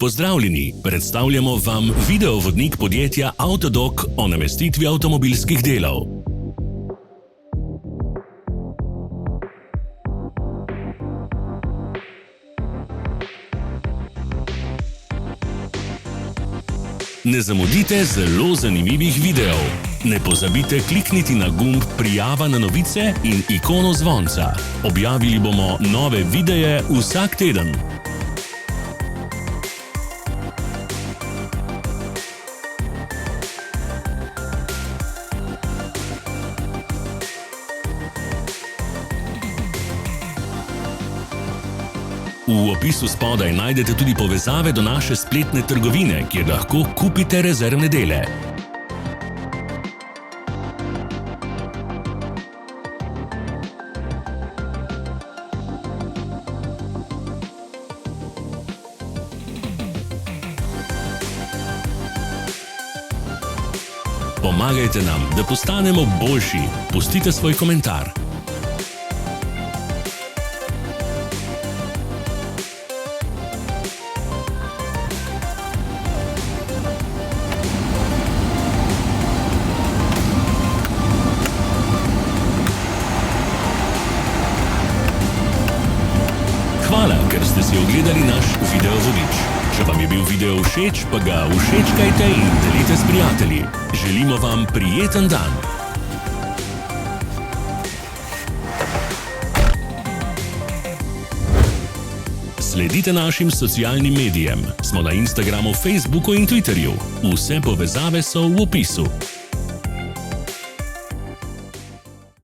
Pozdravljeni, predstavljamo vam videovodnik podjetja Autodoc o namestitvi avtomobilskih delov. Ne zamudite zelo zanimivih videov. Ne pozabite klikniti na gumb Prijava na novice in ikono zvonca. Objavili bomo nove videe vsak teden. V opisu spodaj najdete tudi povezave do naše spletne trgovine, kjer lahko kupite rezervne dele. Pomagajte nam, da postanemo boljši. Pustite svoj komentar. Hvala, ker ste si ogledali naš videovodič. Če vam je bil video všeč, pa ga všečkajte in delite s prijatelji. Želimo vam prijeten dan. Sledite našim socialnim medijem. Smo na Instagramu, Facebooku in Twitterju. Vse povezave so v opisu.